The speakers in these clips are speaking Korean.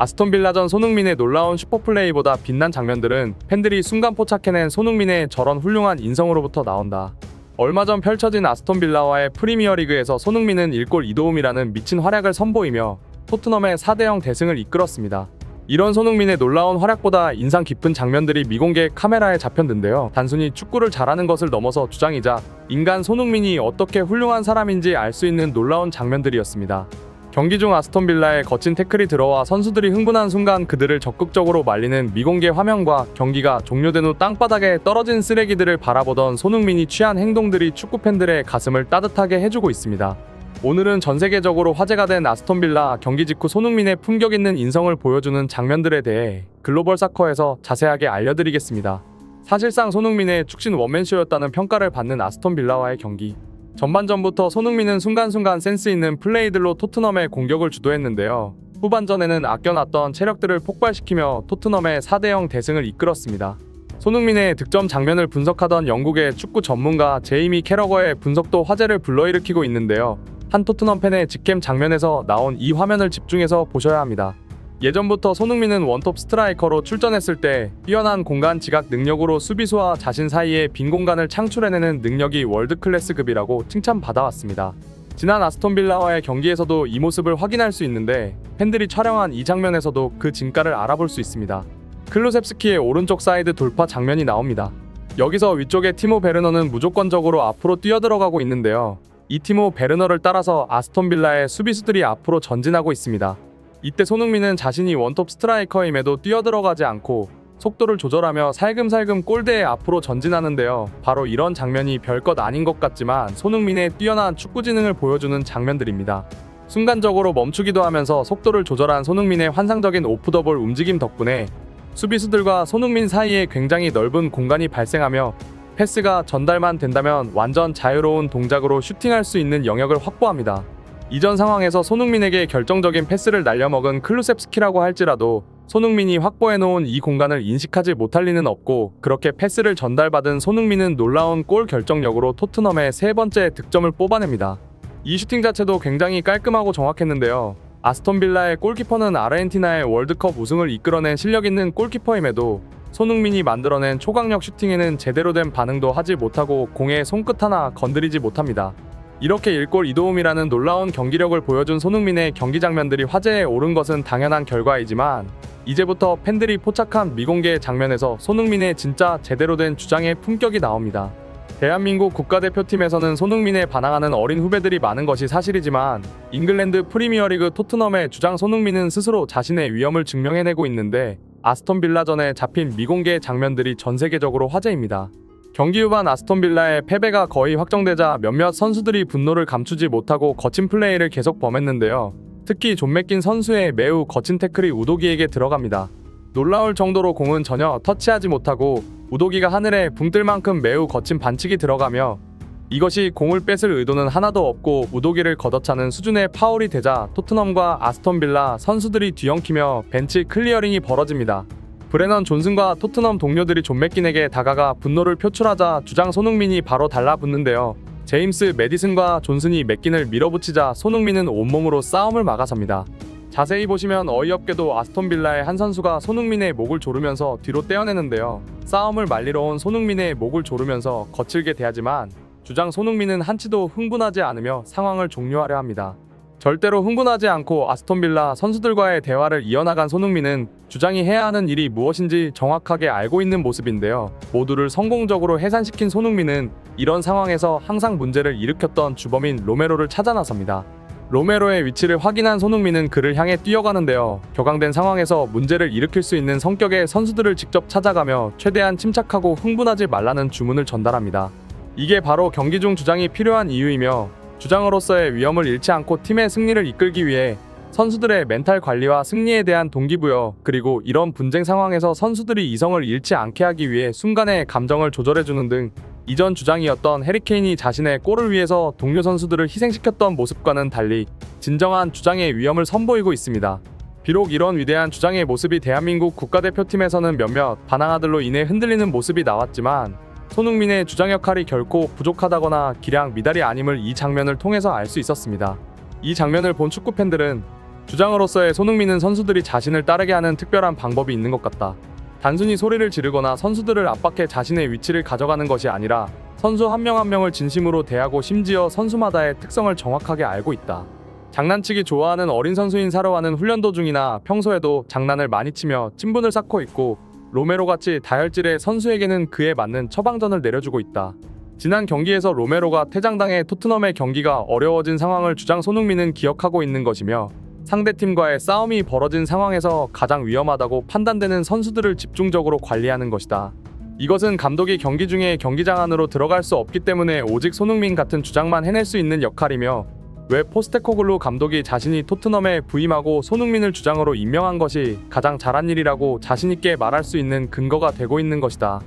아스톤빌라전 손흥민의 놀라운 슈퍼플레이보다 빛난 장면들은 팬들이 순간 포착해낸 손흥민의 저런 훌륭한 인성으로부터 나온다. 얼마 전 펼쳐진 아스톤빌라와의 프리미어리그에서 손흥민은 1골 2도움이라는 미친 활약을 선보이며 토트넘의 4대0 대승을 이끌었습니다. 이런 손흥민의 놀라운 활약보다 인상 깊은 장면들이 미공개 카메라에 잡혔는데요. 단순히 축구를 잘하는 것을 넘어서 주장이자 인간 손흥민이 어떻게 훌륭한 사람인지 알 수 있는 놀라운 장면들이었습니다. 경기 중 아스톤빌라의 거친 태클이 들어와 선수들이 흥분한 순간 그들을 적극적으로 말리는 미공개 화면과 경기가 종료된 후 땅바닥에 떨어진 쓰레기들을 바라보던 손흥민이 취한 행동들이 축구팬들의 가슴을 따뜻하게 해주고 있습니다. 오늘은 전세계적으로 화제가 된 아스톤빌라 경기 직후 손흥민의 품격 있는 인성을 보여주는 장면들에 대해 글로벌 사커에서 자세하게 알려드리겠습니다. 사실상 손흥민의 축신 원맨쇼였다는 평가를 받는 아스톤빌라와의 경기. 전반전부터 손흥민은 순간순간 센스 있는 플레이들로 토트넘의 공격을 주도했는데요. 후반전에는 아껴놨던 체력들을 폭발시키며 토트넘의 4대0 대승을 이끌었습니다. 손흥민의 득점 장면을 분석하던 영국의 축구 전문가 제이미 캐러거의 분석도 화제를 불러일으키고 있는데요. 한 토트넘 팬의 직캠 장면에서 나온 이 화면을 집중해서 보셔야 합니다. 예전부터 손흥민은 원톱 스트라이커로 출전했을 때 뛰어난 공간 지각 능력으로 수비수와 자신 사이에 빈 공간을 창출해내는 능력이 월드클래스급이라고 칭찬받아왔습니다. 지난 아스톤빌라와의 경기에서도 이 모습을 확인할 수 있는데 팬들이 촬영한 이 장면에서도 그 진가를 알아볼 수 있습니다. 클루셉스키의 오른쪽 사이드 돌파 장면이 나옵니다. 여기서 위쪽의 티모 베르너는 무조건적으로 앞으로 뛰어들어가고 있는데요. 이 티모 베르너를 따라서 아스톤빌라의 수비수들이 앞으로 전진하고 있습니다. 이때 손흥민은 자신이 원톱 스트라이커임에도 뛰어들어가지 않고 속도를 조절하며 살금살금 골대에 앞으로 전진하는데요. 바로 이런 장면이 별것 아닌 것 같지만 손흥민의 뛰어난 축구지능을 보여주는 장면들입니다. 순간적으로 멈추기도 하면서 속도를 조절한 손흥민의 환상적인 오프더볼 움직임 덕분에 수비수들과 손흥민 사이에 굉장히 넓은 공간이 발생하며 패스가 전달만 된다면 완전 자유로운 동작으로 슈팅할 수 있는 영역을 확보합니다. 이전 상황에서 손흥민에게 결정적인 패스를 날려먹은 클루셉스키라고 할지라도 손흥민이 확보해놓은 이 공간을 인식하지 못할 리는 없고 그렇게 패스를 전달받은 손흥민은 놀라운 골 결정력으로 토트넘의 세 번째 득점을 뽑아냅니다. 이 슈팅 자체도 굉장히 깔끔하고 정확했는데요. 아스톤빌라의 골키퍼는 아르헨티나의 월드컵 우승을 이끌어낸 실력 있는 골키퍼임에도 손흥민이 만들어낸 초강력 슈팅에는 제대로 된 반응도 하지 못하고 공의 손끝 하나 건드리지 못합니다. 이렇게 1골 2도움이라는 놀라운 경기력을 보여준 손흥민의 경기 장면들이 화제에 오른 것은 당연한 결과이지만 이제부터 팬들이 포착한 미공개 장면에서 손흥민의 진짜 제대로 된 주장의 품격이 나옵니다. 대한민국 국가대표팀에서는 손흥민에 반항하는 어린 후배들이 많은 것이 사실이지만 잉글랜드 프리미어리그 토트넘의 주장 손흥민은 스스로 자신의 위엄을 증명해내고 있는데 아스톤빌라전에 잡힌 미공개 장면들이 전세계적으로 화제입니다. 경기 후반 아스톤빌라의 패배가 거의 확정되자 몇몇 선수들이 분노를 감추지 못하고 거친 플레이를 계속 범했는데요. 특히 존 맥긴 선수의 매우 거친 태클이 우도기에게 들어갑니다. 놀라울 정도로 공은 전혀 터치하지 못하고 우도기가 하늘에 붕 뜰 만큼 매우 거친 반칙이 들어가며 이것이 공을 뺏을 의도는 하나도 없고 우도기를 걷어차는 수준의 파울이 되자 토트넘과 아스톤빌라 선수들이 뒤엉키며 벤치 클리어링이 벌어집니다. 브레넌 존슨과 토트넘 동료들이 존 맥긴에게 다가가 분노를 표출하자 주장 손흥민이 바로 달라붙는데요. 제임스 매디슨과 존슨이 맥긴을 밀어붙이자 손흥민은 온몸으로 싸움을 막아섭니다. 자세히 보시면 어이없게도 아스톤빌라의 한 선수가 손흥민의 목을 조르면서 뒤로 떼어내는데요. 싸움을 말리러 온 손흥민의 목을 조르면서 거칠게 대하지만 주장 손흥민은 한치도 흥분하지 않으며 상황을 종료하려 합니다. 절대로 흥분하지 않고 아스톤빌라 선수들과의 대화를 이어나간 손흥민은 주장이 해야 하는 일이 무엇인지 정확하게 알고 있는 모습인데요. 모두를 성공적으로 해산시킨 손흥민은 이런 상황에서 항상 문제를 일으켰던 주범인 로메로를 찾아 나섭니다. 로메로의 위치를 확인한 손흥민은 그를 향해 뛰어가는데요. 격앙된 상황에서 문제를 일으킬 수 있는 성격의 선수들을 직접 찾아가며 최대한 침착하고 흥분하지 말라는 주문을 전달합니다. 이게 바로 경기 중 주장이 필요한 이유이며 주장으로서의 위험을 잃지 않고 팀의 승리를 이끌기 위해 선수들의 멘탈 관리와 승리에 대한 동기부여 그리고 이런 분쟁 상황에서 선수들이 이성을 잃지 않게 하기 위해 순간의 감정을 조절해주는 등 이전 주장이었던 해리 케인이 자신의 골을 위해서 동료 선수들을 희생시켰던 모습과는 달리 진정한 주장의 위험을 선보이고 있습니다. 비록 이런 위대한 주장의 모습이 대한민국 국가대표팀에서는 몇몇 반항아들로 인해 흔들리는 모습이 나왔지만 손흥민의 주장 역할이 결코 부족하다거나 기량 미달이 아님을 이 장면을 통해서 알 수 있었습니다. 이 장면을 본 축구팬들은 주장으로서의 손흥민은 선수들이 자신을 따르게 하는 특별한 방법이 있는 것 같다. 단순히 소리를 지르거나 선수들을 압박해 자신의 위치를 가져가는 것이 아니라 선수 한 명 한 명을 진심으로 대하고 심지어 선수마다의 특성을 정확하게 알고 있다. 장난치기 좋아하는 어린 선수인 사르와는 훈련 도중이나 평소에도 장난을 많이 치며 친분을 쌓고 있고, 로메로같이 다혈질의 선수에게는 그에 맞는 처방전을 내려주고 있다. 지난 경기에서 로메로가 퇴장당해 토트넘의 경기가 어려워진 상황을 주장 손흥민은 기억하고 있는 것이며, 상대팀과의 싸움이 벌어진 상황에서 가장 위험하다고 판단되는 선수들을 집중적으로 관리하는 것이다. 이것은 감독이 경기 중에 경기장 안으로 들어갈 수 없기 때문에 오직 손흥민 같은 주장만 해낼 수 있는 역할이며, 왜 포스테코글루 감독이 자신이 토트넘에 부임하고 손흥민을 주장으로 임명한 것이 가장 잘한 일이라고 자신있게 말할 수 있는 근거가 되고 있는 것이다.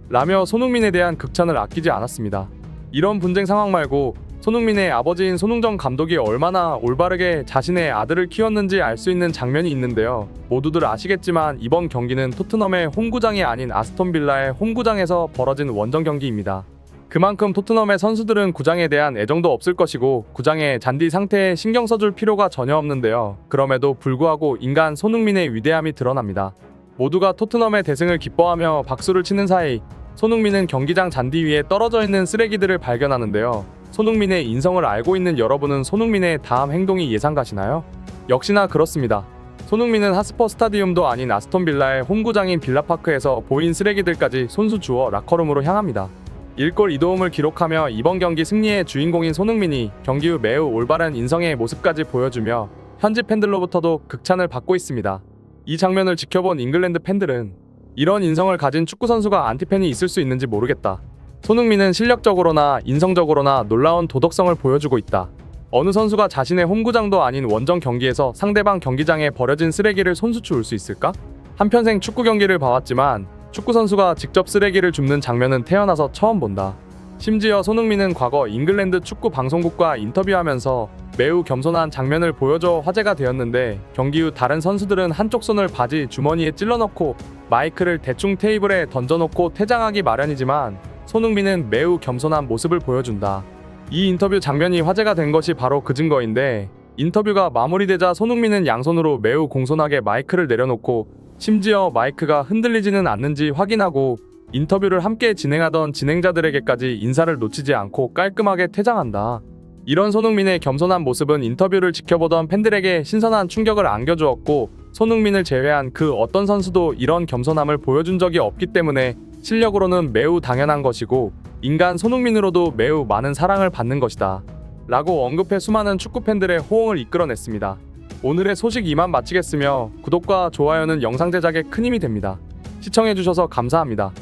라며 손흥민에 대한 극찬을 아끼지 않았습니다. 이런 분쟁 상황 말고 손흥민의 아버지인 손흥정 감독이 얼마나 올바르게 자신의 아들을 키웠는지 알 수 있는 장면이 있는데요. 모두들 아시겠지만 이번 경기는 토트넘의 홈구장이 아닌 아스톤 빌라의 홈구장에서 벌어진 원정 경기입니다. 그만큼 토트넘의 선수들은 구장에 대한 애정도 없을 것이고 구장의 잔디 상태에 신경 써줄 필요가 전혀 없는데요. 그럼에도 불구하고 인간 손흥민의 위대함이 드러납니다. 모두가 토트넘의 대승을 기뻐하며 박수를 치는 사이 손흥민은 경기장 잔디 위에 떨어져 있는 쓰레기들을 발견하는데요. 손흥민의 인성을 알고 있는 여러분은 손흥민의 다음 행동이 예상 가시나요? 역시나 그렇습니다. 손흥민은 핫스퍼 스타디움도 아닌 아스톤 빌라의 홈구장인 빌라파크에서 보인 쓰레기들까지 손수 주워 라커룸으로 향합니다. 1골 2도움을 기록하며 이번 경기 승리의 주인공인 손흥민이 경기 후 매우 올바른 인성의 모습까지 보여주며 현지 팬들로부터도 극찬을 받고 있습니다. 이 장면을 지켜본 잉글랜드 팬들은 이런 인성을 가진 축구선수가 안티팬이 있을 수 있는지 모르겠다. 손흥민은 실력적으로나 인성적으로나 놀라운 도덕성을 보여주고 있다. 어느 선수가 자신의 홈구장도 아닌 원정 경기에서 상대방 경기장에 버려진 쓰레기를 손수 주울 수 있을까? 한평생 축구 경기를 봐왔지만 축구선수가 직접 쓰레기를 줍는 장면은 태어나서 처음 본다. 심지어 손흥민은 과거 잉글랜드 축구 방송국과 인터뷰하면서 매우 겸손한 장면을 보여줘 화제가 되었는데, 경기 후 다른 선수들은 한쪽 손을 바지 주머니에 찔러넣고 마이크를 대충 테이블에 던져놓고 퇴장하기 마련이지만 손흥민은 매우 겸손한 모습을 보여준다. 이 인터뷰 장면이 화제가 된 것이 바로 그 증거인데, 인터뷰가 마무리되자 손흥민은 양손으로 매우 공손하게 마이크를 내려놓고 심지어 마이크가 흔들리지는 않는지 확인하고 인터뷰를 함께 진행하던 진행자들에게까지 인사를 놓치지 않고 깔끔하게 퇴장한다. 이런 손흥민의 겸손한 모습은 인터뷰를 지켜보던 팬들에게 신선한 충격을 안겨주었고, 손흥민을 제외한 그 어떤 선수도 이런 겸손함을 보여준 적이 없기 때문에 실력으로는 매우 당연한 것이고 인간 손흥민으로도 매우 많은 사랑을 받는 것이다 라고 언급해 수많은 축구팬들의 호응을 이끌어냈습니다. 오늘의 소식 이만 마치겠으며 구독과 좋아요는 영상 제작에 큰 힘이 됩니다. 시청해주셔서 감사합니다.